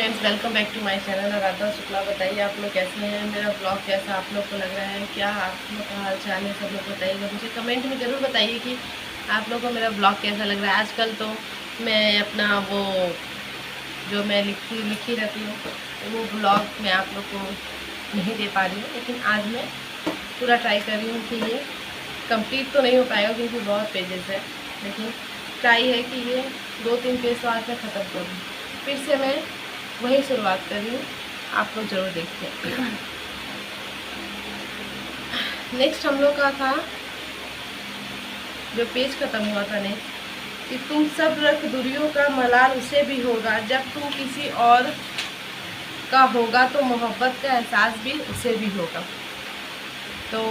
Friends, welcome back to my channel Aradhana Shukla. बताइए आप लोग कैसे हैं, मेरा ब्लॉग कैसा आप लोग को लग रहा है, क्या आप लोग का हाल चाल है, सब लोग बताइएगा। मुझे कमेंट में ज़रूर बताइए कि आप लोग को मेरा ब्लॉग कैसा लग रहा है। आजकल तो मैं अपना वो जो मैं लिखी रहती हूँ वो ब्लॉग मैं आप लोग को नहीं दे पा रही हूँ, लेकिन आज मैं पूरा ट्राई कर रही हूँ कि ये कंप्लीट तो नहीं हो पाएगा क्योंकि बहुत पेजेस है, लेकिन ट्राई है कि ये 2-3 पेज तो आज मैं ख़त्म करूँ। फिर से मैं वही शुरुआत कर रही हूँ, आप लोग ज़रूर देखते हैं। नेक्स्ट हम लोग का था जो पेज ख़त्म हुआ था नेक्स्ट कि तुम सब रख दूरियों का मलाल उसे भी होगा, जब तुम किसी और का होगा तो मोहब्बत का एहसास भी उसे भी होगा। तो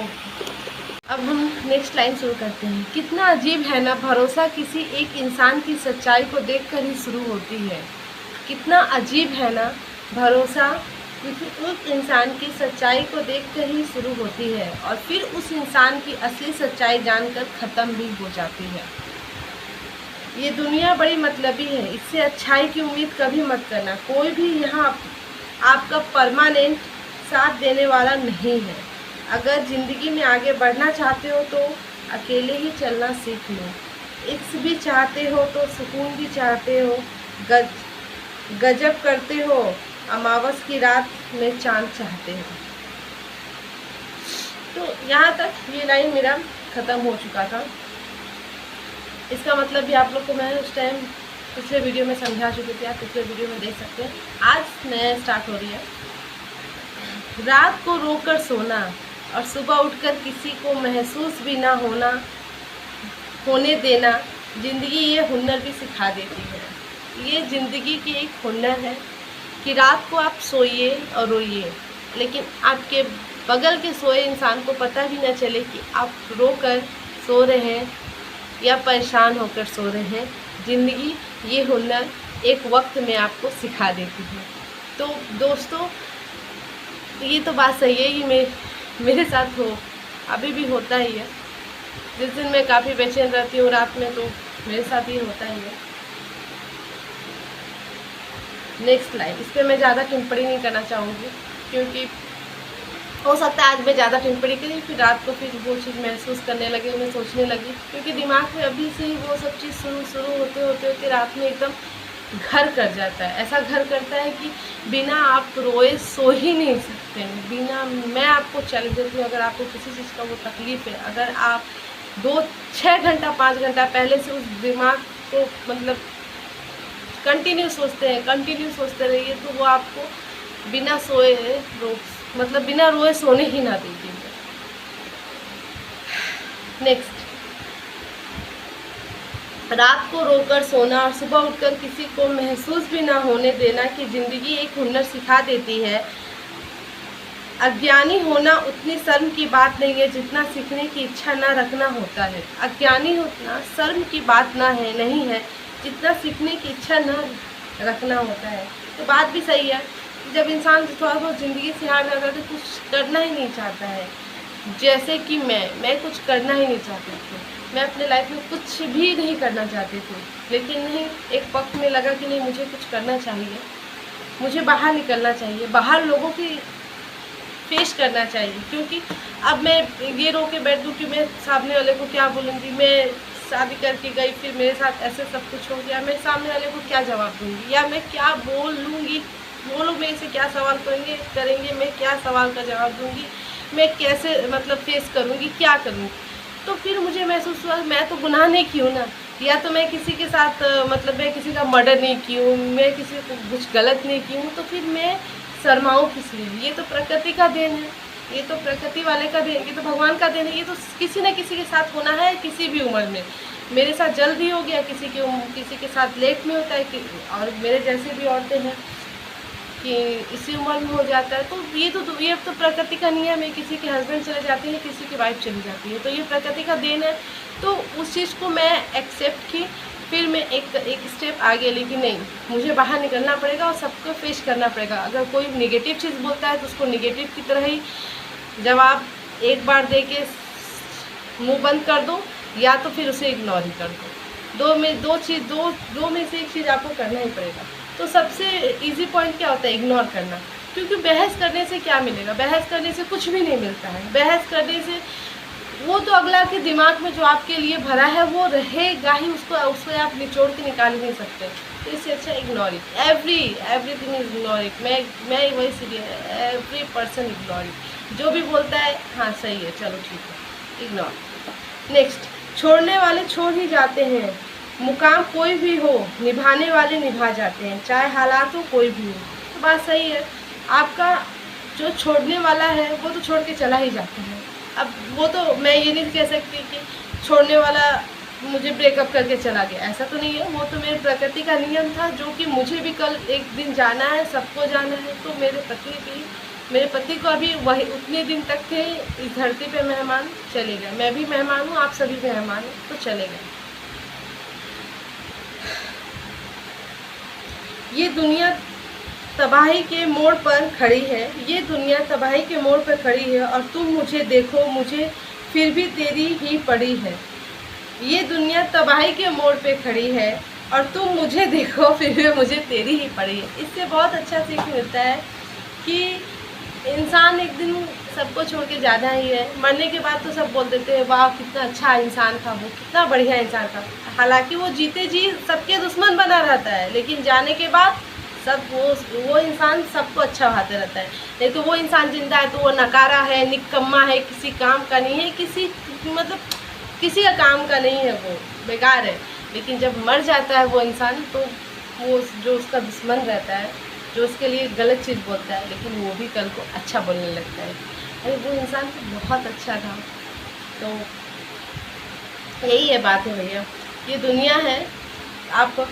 अब हम नेक्स्ट लाइन शुरू करते हैं। कितना अजीब है ना, भरोसा किसी एक इंसान की सच्चाई को देखकर ही शुरू होती है। कितना अजीब है ना, भरोसा किसी एक इंसान की सच्चाई को देखकर ही शुरू होती है और फिर उस इंसान की असली सच्चाई जानकर ख़त्म भी हो जाती है। ये दुनिया बड़ी मतलबी है, इससे अच्छाई की उम्मीद कभी मत करना। कोई भी यहाँ आपका परमानेंट साथ देने वाला नहीं है। अगर ज़िंदगी में आगे बढ़ना चाहते हो तो अकेले ही चलना सीख लो। इश्क भी चाहते हो तो सुकून भी चाहते हो, गजब करते हो, अमावस की रात में चांद चाहते हो। तो यहाँ तक ये लाइन मेरा ख़त्म हो चुका था। इसका मतलब भी आप लोग को मैं उस टाइम पिछले वीडियो में समझा चुकी थी, आप पिछले वीडियो में देख सकते हैं। आज नया स्टार्ट हो रही है। रात को रोकर सोना और सुबह उठकर किसी को महसूस भी ना होने देना, ज़िंदगी ये हुनर भी सिखा देती है। ये ज़िंदगी की एक हुनर है कि रात को आप सोइए और रोइए, लेकिन आपके बगल के सोए इंसान को पता भी न चले कि आप रोकर सो रहे हैं या परेशान होकर सो रहे हैं। ज़िंदगी ये हुनर एक वक्त में आपको सिखा देती है। तो दोस्तों, ये तो बात सही है कि मेरे साथ अभी भी होता ही है। जिस दिन मैं काफ़ी बेचैन रहती हूँ रात में, तो मेरे साथ ये होता ही है। नेक्स्ट लाइन, इस पर मैं ज़्यादा टिप्पणी नहीं करना चाहूँगी क्योंकि हो सकता है आज मैं ज़्यादा टिप्पणी करी फिर रात को फिर वो चीज़ महसूस करने लगे, मैं सोचने लगी, क्योंकि दिमाग में अभी से ही वो सब चीज़ शुरू होते रात में एकदम घर कर जाता है। ऐसा घर करता है कि बिना आप रोए सो ही नहीं सकते। मैं आपको चैलेंज देती हूँ, अगर आपको किसी चीज़ का वो तकलीफ़ है, अगर आप 6 घंटा 5 घंटा पहले से उस दिमाग को मतलब कंटिन्यू सोचते रहिए, तो वो आपको बिना रोए सोने ही ना देगी। नेक्स्ट, रात को रोकर सोना और सुबह उठकर किसी को महसूस भी ना होने देना कि ज़िंदगी एक हुनर सिखा देती है। अज्ञानी होना उतनी शर्म की बात नहीं है जितना सीखने की इच्छा ना रखना होता है। अज्ञानी होना शर्म की बात नहीं है जितना सीखने की इच्छा न रखना होता है। तो बात भी सही है, जब इंसान थोड़ा बहुत ज़िंदगी से हार जाता है तो कुछ करना ही नहीं चाहता है। जैसे कि मैं कुछ करना ही नहीं चाहती थी, मैं अपने लाइफ में कुछ भी नहीं करना चाहती थी, लेकिन नहीं, एक वक्त में लगा कि नहीं, मुझे कुछ करना चाहिए, मुझे बाहर निकलना चाहिए, बाहर लोगों की फेस करना चाहिए। क्योंकि अब मैं ये रो के बैठ दूँ कि मैं सामने वाले को क्या बोलूँगी, मैं शादी करके गई फिर मेरे साथ ऐसे सब कुछ हो गया, मैं सामने वाले को क्या जवाब दूँगी, या मैं क्या बोलूँगी, वो लोग मेरे से क्या सवाल करेंगे, मैं क्या सवाल का जवाब दूँगी, मैं कैसे मतलब फेस करूँगी, क्या करूँगी। तो फिर मुझे महसूस हुआ मैं तो गुनाह नहीं की हूँ ना, या तो मैं किसी के साथ मतलब मैं किसी का मर्डर नहीं की हूँ, मैं किसी को कुछ गलत नहीं की हूँ, तो फिर मैं शर्माऊँ किस लिए। ये तो प्रकृति का देन है, ये तो प्रकृति वाले का देन, ये तो भगवान का देन है। ये तो किसी न किसी के साथ होना है, किसी भी उम्र में। मेरे साथ जल्दी हो गया, किसी के साथ लेट में होता है और मेरे जैसे भी औरतें हैं कि इसी उम्र में हो जाता है। तो ये तो प्रकृति का नियम है, किसी के हस्बैंड चले जाते हैं, किसी की वाइफ चली जाती है, तो ये प्रकृति का देन है। तो उस चीज़ को मैं एक्सेप्ट की, फिर मैं एक स्टेप आगे, लेकिन नहीं, मुझे बाहर निकलना पड़ेगा और सबको फेस करना पड़ेगा। अगर कोई निगेटिव चीज़ बोलता है तो उसको निगेटिव की तरह ही जवाब एक बार दे के मुँह बंद कर दो, या तो फिर उसे इग्नोर ही कर दो। दो में से एक चीज़ आपको करना ही पड़ेगा। तो सबसे इजी पॉइंट क्या होता है? इग्नोर करना। क्योंकि बहस करने से क्या मिलेगा? बहस करने से कुछ भी नहीं मिलता है। बहस करने से वो तो अगला के दिमाग में जो आपके लिए भरा है वो रहेगा ही, उसको आप निचोड़ के निकाल नहीं सकते। तो इससे अच्छा ignore it. Everything is ignore it. मैं वही serious, every person ignore it. जो भी बोलता है हाँ सही है, चलो ठीक है, इग्नोर। नेक्स्ट, छोड़ने वाले छोड़ ही जाते हैं, मुकाम कोई भी हो निभाने वाले निभा जाते हैं, चाहे हालात हो कोई भी हो। तो बात सही है। आपका जो छोड़ने वाला है वो तो छोड़ के चला ही जाता है। अब वो तो मैं ये नहीं कह सकती कि छोड़ने वाला मुझे ब्रेकअप करके चला गया, ऐसा तो नहीं है। वो तो मेरी प्रकृति का नियम था, जो कि मुझे भी कल एक दिन जाना है, सबको जाना है। तो मेरे पति को अभी वही उतने दिन तक थे इस धरती पे मेहमान, चले गए। मैं भी मेहमान हूँ, आप सभी मेहमान हैं, तो चले गए। ये दुनिया तबाही के मोड़ पर खड़ी है, ये दुनिया तबाही के मोड़ पर खड़ी है, और तुम मुझे देखो, मुझे फिर भी तेरी ही पड़ी है। ये दुनिया तबाही के मोड़ पे खड़ी है और तुम मुझे देखो, फिर भी मुझे तेरी ही पड़ी है। इससे बहुत अच्छा सीख मिलता है कि इंसान एक दिन सबको छोड़ के जाना ही है। मरने के बाद तो सब बोल देते हैं वाह कितना अच्छा इंसान था, वो कितना बढ़िया इंसान था। हालांकि वो जीते जी सबके दुश्मन बना रहता है, लेकिन जाने के बाद सब वो इंसान सबको अच्छा भाते रहता है। नहीं तो वो इंसान जिंदा है तो वो नकारा है, निकम्मा है, किसी काम का नहीं है, किसी का काम का नहीं है, वो बेकार है। लेकिन जब मर जाता है वो इंसान, तो वो जो उसका दुश्मन रहता है, जो उसके लिए गलत चीज़ बोलता है, लेकिन वो भी कल को अच्छा बोलने लगता है, अरे वो इंसान तो बहुत अच्छा था। तो यही है बात है भैया, ये दुनिया है। आप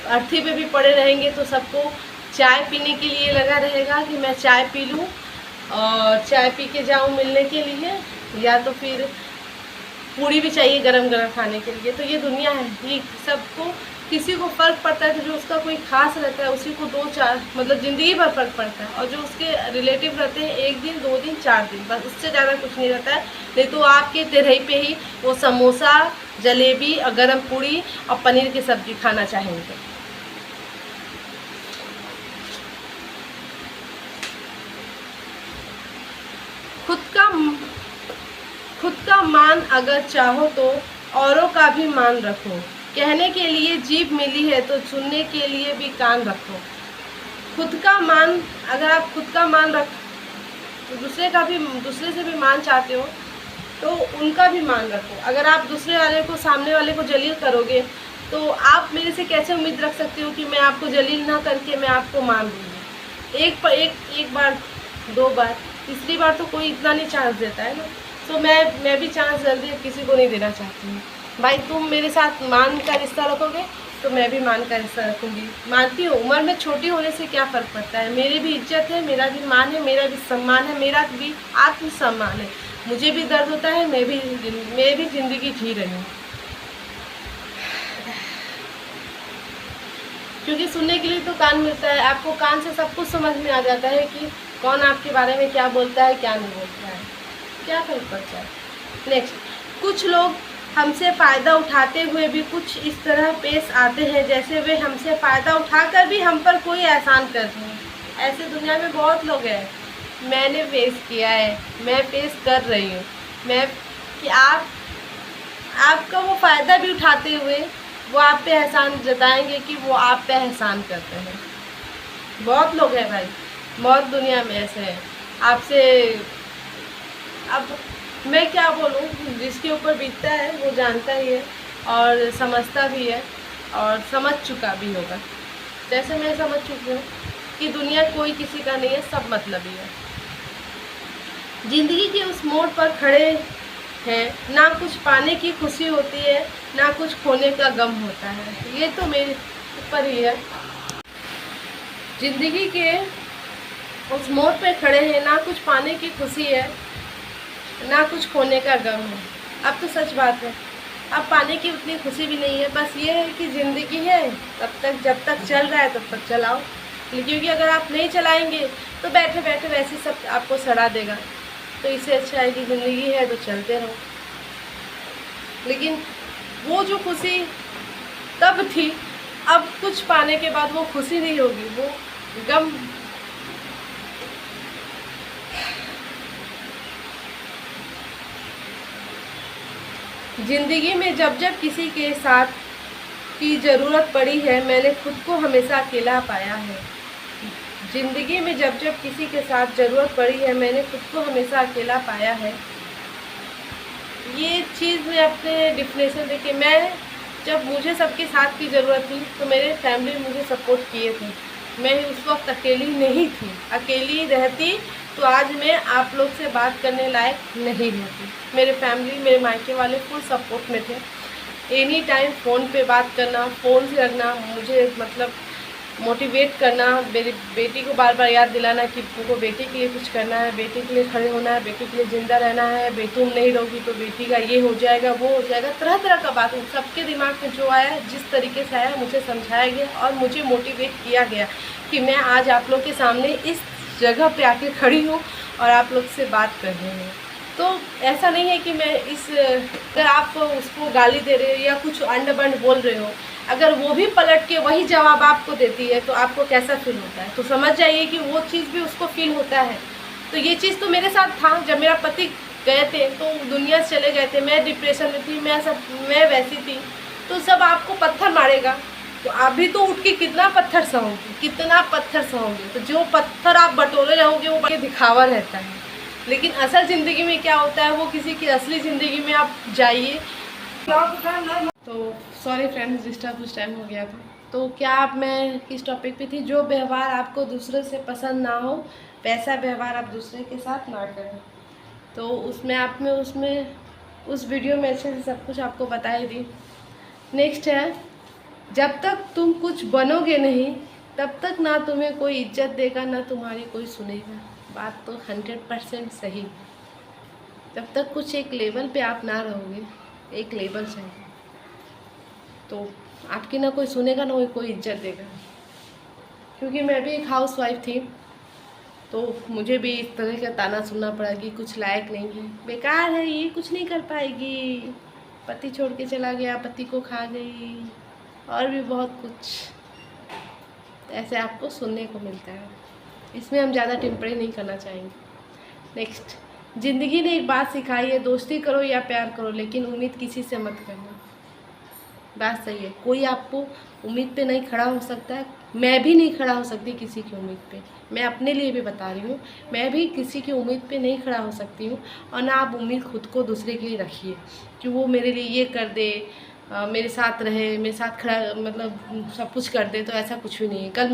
अर्थी पे भी पड़े रहेंगे तो सबको चाय पीने के लिए लगा रहेगा कि मैं चाय पी लूँ और चाय पी के जाऊँ मिलने के लिए, या तो फिर पूड़ी भी चाहिए गरम गरम खाने के लिए। तो ये दुनिया है, ये सबको किसी को फ़र्क पड़ता है, तो जो उसका कोई खास रहता है उसी को 2-4 मतलब ज़िंदगी भर फ़र्क पड़ता है, और जो उसके रिलेटिव रहते हैं 1 दिन 2 दिन 4 दिन, बस उससे ज़्यादा कुछ नहीं रहता है। नहीं तो आपके तिरही पे ही वो समोसा, जलेबी और गरम पूड़ी और पनीर की सब्ज़ी खाना चाहेंगे। खुद का मान अगर चाहो तो औरों का भी मान रखो, कहने के लिए जीभ मिली है तो सुनने के लिए भी कान रखो। खुद का मान, अगर आप खुद का मान रख तो दूसरे से भी मान चाहते हो तो उनका भी मान रखो। अगर आप सामने वाले को जलील करोगे तो आप मेरे से कैसे उम्मीद रख सकते हो कि मैं आपको जलील ना करके मैं आपको मान दूँगी। एक बार 2 बार, तीसरी बार तो कोई इतना नहीं चांस देता है ना। तो मैं भी चांस जल्दी किसी को नहीं देना चाहती हूँ। भाई तुम मेरे साथ मान का रिश्ता रखोगे तो मैं भी मान का रिश्ता रखूँगी। मानती हूँ उम्र में छोटी होने से क्या फ़र्क पड़ता है, मेरी भी इज्जत है, मेरा भी मान है, मेरा भी सम्मान है, मेरा भी आत्मसम्मान है। मुझे भी दर्द होता है, मैं भी ज़िंदगी जी रही हूँ। क्योंकि सुनने के लिए तो कान मिलता है, आपको कान से सब कुछ समझ में आ जाता है कि कौन आपके बारे में क्या बोलता है क्या नहीं बोलता है, क्या फर्क पड़ता है। नेक्स्ट, कुछ लोग हमसे फ़ायदा उठाते हुए भी कुछ इस तरह पेश आते हैं जैसे वे हमसे फ़ायदा उठाकर भी हम पर कोई एहसान कर रहे हैं। ऐसे दुनिया में बहुत लोग हैं, मैंने फेस किया है, मैं फेस कर रही हूँ मैं, कि आपका वो फ़ायदा भी उठाते हुए वो आप पे एहसान जताएंगे कि वो आप पे एहसान करते हैं। बहुत लोग हैं भाई, बहुत दुनिया में ऐसे हैं आपसे। अब मैं क्या बोलूँ, जिसके ऊपर बीतता है वो जानता ही है और समझता भी है और समझ चुका भी होगा। जैसे मैं समझ चुकी हूँ कि दुनिया कोई किसी का नहीं है, सब मतलबी है। ज़िंदगी के उस मोड़ पर खड़े हैं, ना कुछ पाने की खुशी होती है ना कुछ खोने का गम होता है। ये तो मेरे ऊपर ही है। ज़िंदगी के उस मोड़ पे खड़े हैं, ना कुछ पाने की खुशी है ना कुछ खोने का गम है। अब तो सच बात है, अब पाने की उतनी खुशी भी नहीं है। बस ये है कि ज़िंदगी है, तब तक जब तक चल रहा है तब तक चलाओ। क्योंकि अगर आप नहीं चलाएंगे तो बैठे बैठे वैसे सब आपको सड़ा देगा। तो इससे अच्छा है कि ज़िंदगी है तो चलते रहो। लेकिन वो जो खुशी तब थी अब कुछ पाने के बाद वो खुशी नहीं होगी, वो गम। ज़िंदगी में जब जब किसी के साथ की ज़रूरत पड़ी है, मैंने खुद को हमेशा अकेला पाया है। ज़िंदगी में जब जब किसी के साथ ज़रूरत पड़ी है, मैंने खुद को हमेशा अकेला पाया है। ये चीज़ मैं अपने डिफिनेशन देखिए, मैं जब मुझे सबके साथ की ज़रूरत थी तो मेरे फैमिली मुझे सपोर्ट किए थे। मैं उस वक्त अकेली नहीं थी। अकेली रहती तो आज मैं आप लोग से बात करने लायक नहीं रहती। मेरे फैमिली, मेरे मायके वाले फुल सपोर्ट में थे। एनी टाइम फ़ोन पे बात करना, फ़ोन से रखना, मुझे मतलब मोटिवेट करना, मेरी बेटी को बार बार याद दिलाना कि तुमको बेटी के लिए कुछ करना है, बेटी के लिए खड़े होना है, बेटी के लिए ज़िंदा रहना है, बेटी तुम नहीं रहोगी तो बेटी का ये हो जाएगा, वो हो जाएगा। तरह तरह का बात सबके दिमाग में जो आया, जिस तरीके से आया, मुझे समझाया गया और मुझे मोटिवेट किया गया कि मैं आज आप लोग के सामने इस जगह पे आके खड़ी हूँ और आप लोग से बात कर रही हूँ। तो ऐसा नहीं है कि मैं अगर आप उसको गाली दे रहे हो या कुछ अंड बंड बोल रहे हो, अगर वो भी पलट के वही जवाब आपको देती है तो आपको कैसा फील होता है, तो समझ जाइए कि वो चीज़ भी उसको फील होता है। तो ये चीज़ तो मेरे साथ था। जब मेरा पति गए थे तो दुनिया से चले गए थे, मैं डिप्रेशन में थी, मैं वैसी थी। तो सब आपको पत्थर मारेगा तो आप भी तो उठ के कितना पत्थर सहोगे, कितना पत्थर सहोगे। तो जो पत्थर आप बटोरे रहोगे वो बड़े दिखावा रहता है, लेकिन असल ज़िंदगी में क्या होता है वो किसी की असली ज़िंदगी में आप जाइए। तो सॉरी फ्रेंड्स, डिस्टर्ब कुछ टाइम हो गया था। तो क्या आप, मैं किस टॉपिक पे थी? जो व्यवहार आपको दूसरे से पसंद ना हो वैसा व्यवहार आप दूसरे के साथ ना करें। तो उसमें उस वीडियो में अच्छे से सब कुछ आपको बता ही दी। नेक्स्ट है, जब तक तुम कुछ बनोगे नहीं तब तक ना तुम्हें कोई इज्जत देगा ना तुम्हारी कोई सुनेगा। बात तो 100% सही। जब तक कुछ एक लेवल पे आप ना रहोगे, एक लेवल चाहिए, तो आपकी ना कोई सुनेगा ना कोई इज्जत देगा। क्योंकि मैं भी एक हाउस वाइफ थी तो मुझे भी इस तरह का ताना सुनना पड़ा कि कुछ लायक नहीं है, बेकार है, ये कुछ नहीं कर पाएगी, पति छोड़ के चला गया, पति को खा गई, और भी बहुत कुछ ऐसे आपको सुनने को मिलता है। इसमें हम ज़्यादा टिम्परी नहीं करना चाहेंगे। नेक्स्ट, ज़िंदगी ने एक बात सिखाई है, दोस्ती करो या प्यार करो लेकिन उम्मीद किसी से मत करना। बात सही है। कोई आपको उम्मीद पे नहीं खड़ा हो सकता है, मैं भी नहीं खड़ा हो सकती किसी की उम्मीद पे। मैं अपने लिए भी बता रही हूँ, मैं भी किसी की उम्मीद पे नहीं खड़ा हो सकती हूँ। और ना आप उम्मीद खुद को दूसरे के लिए रखिए कि वो मेरे लिए ये कर दे, मेरे साथ रहे, मेरे साथ खड़ा, मतलब सब कुछ कर दे। तो ऐसा कुछ भी नहीं है। कल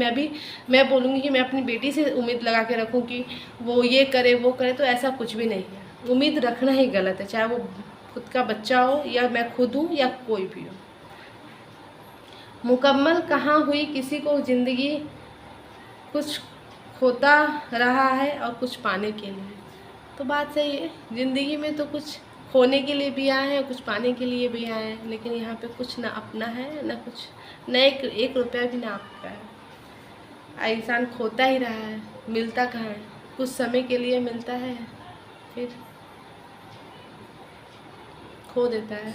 मैं बोलूँगी कि मैं अपनी बेटी से उम्मीद लगा के रखूँ कि वो ये करे वो करे, तो ऐसा कुछ भी नहीं है। उम्मीद रखना ही गलत है, चाहे वो खुद का बच्चा हो या मैं खुद हूँ या कोई भी हो। मुकम्मल कहाँ हुई किसी को ज़िंदगी, कुछ खोता रहा है और कुछ पाने के लिए। तो बात सही है, ज़िंदगी में तो कुछ खोने के लिए भी आए हैं, कुछ पाने के लिए भी आए हैं, लेकिन यहाँ पे कुछ ना अपना है ना कुछ, न एक रुपया भी ना आपका है। इंसान खोता ही रहा है, मिलता कहाँ है? कुछ समय के लिए मिलता है, फिर खो देता है।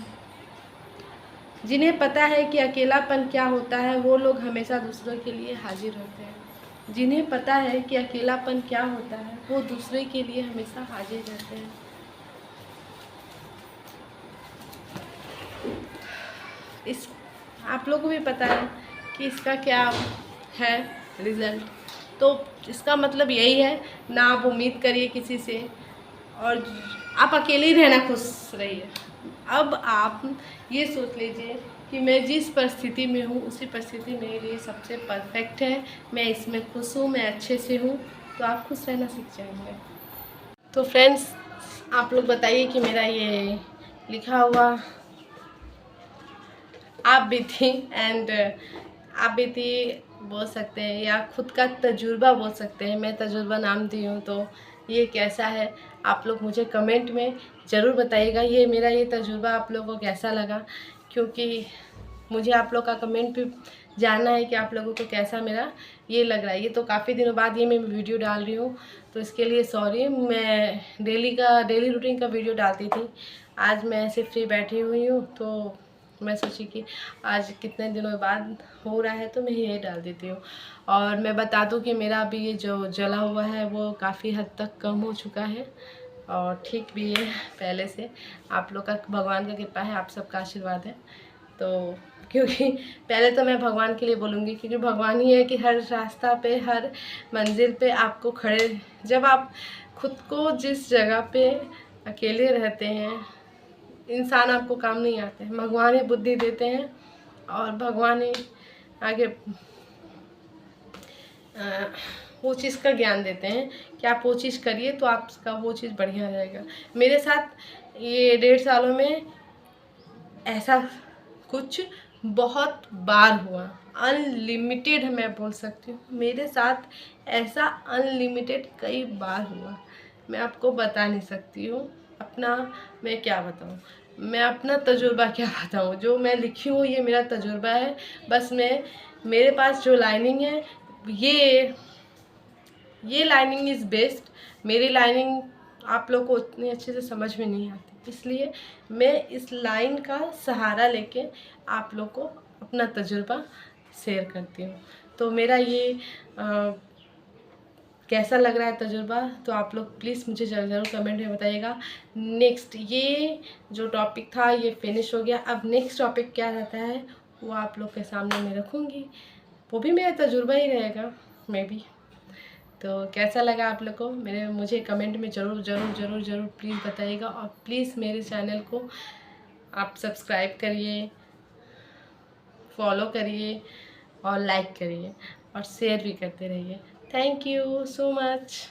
जिन्हें पता है कि अकेलापन क्या होता है वो लोग हमेशा दूसरों के लिए हाजिर होते हैं। जिन्हें पता है कि अकेलापन क्या होता है वो दूसरे के लिए हमेशा हाजिर रहते हैं। इस आप लोगों को भी पता है कि इसका क्या है रिज़ल्ट। तो इसका मतलब यही है, ना आप उम्मीद करिए किसी से और आप अकेले ही रहना खुश रहिए। अब आप ये सोच लीजिए कि मैं जिस परिस्थिति में हूँ उसी परिस्थिति मेरे लिए सबसे परफेक्ट है, मैं इसमें खुश हूँ, मैं अच्छे से हूँ, तो आप खुश रहना सीख जाएंगे। तो फ्रेंड्स, आप लोग बताइए कि मेरा ये लिखा हुआ आप बीती एंड आप बीती बोल सकते हैं या खुद का तजुर्बा बोल सकते हैं, मैं तजुर्बा नाम दी हूँ। तो ये कैसा है आप लोग मुझे कमेंट में ज़रूर बताइएगा, ये मेरा ये तजुर्बा आप लोगों को कैसा लगा, क्योंकि मुझे आप लोग का कमेंट भी जानना है कि आप लोगों को कैसा मेरा ये लग रहा है। ये तो काफ़ी दिनों बाद ये मैं वीडियो डाल रही हूँ, तो इसके लिए सॉरी। मैं डेली रूटीन का वीडियो डालती थी, आज मैं ऐसे फ्री बैठी हुई हूँ तो मैं सोची कि आज कितने दिनों बाद हो रहा है तो मैं यही डाल देती हूँ। और मैं बता दूँ कि मेरा अभी ये जो जला हुआ है वो काफ़ी हद तक कम हो चुका है और ठीक भी है पहले से। आप लोग का, भगवान का कृपा है, आप सबका आशीर्वाद है। तो क्योंकि पहले तो मैं भगवान के लिए बोलूँगी, क्योंकि भगवान ही है कि हर रास्ता पे, हर मंजिल पे आपको खड़े, जब आप खुद को जिस जगह पे अकेले रहते हैं, इंसान आपको काम नहीं आते हैं, भगवान ही बुद्धि देते हैं और भगवान ही आगे वो चीज़ का ज्ञान देते हैं कि आप वो चीज़ करिए तो आपका वो चीज़ बढ़िया रहेगा। मेरे साथ ये 1.5 सालों में ऐसा कुछ बहुत बार हुआ, अनलिमिटेड मैं बोल सकती हूँ। मेरे साथ ऐसा अनलिमिटेड कई बार हुआ, मैं आपको बता नहीं सकती हूँ। अपना मैं क्या बताऊँ, मैं अपना तजुर्बा क्या बताऊँ। जो मैं लिखी हूँ ये मेरा तजुर्बा है। बस मेरे पास जो लाइनिंग है ये लाइनिंग इज़ बेस्ट। मेरी लाइनिंग आप लोग को उतनी अच्छे से समझ में नहीं आती, इसलिए मैं इस लाइन का सहारा लेके आप लोग को अपना तजुर्बा शेयर करती हूँ। तो मेरा ये कैसा लग रहा है तजुर्बा, तो आप लोग प्लीज़ मुझे ज़रूर कमेंट में बताइएगा। नेक्स्ट ये जो टॉपिक था ये फिनिश हो गया। अब नेक्स्ट टॉपिक क्या रहता है वो आप लोग के सामने मैं रखूँगी, वो भी मेरा तजुर्बा ही रहेगा मे बी। तो कैसा लगा आप लोग को मुझे कमेंट में ज़रूर प्लीज़ बताइएगा। और प्लीज़ मेरे चैनल को आप सब्सक्राइब करिए, फॉलो करिए और लाइक करिए और शेयर भी करते रहिए। Thank you so much.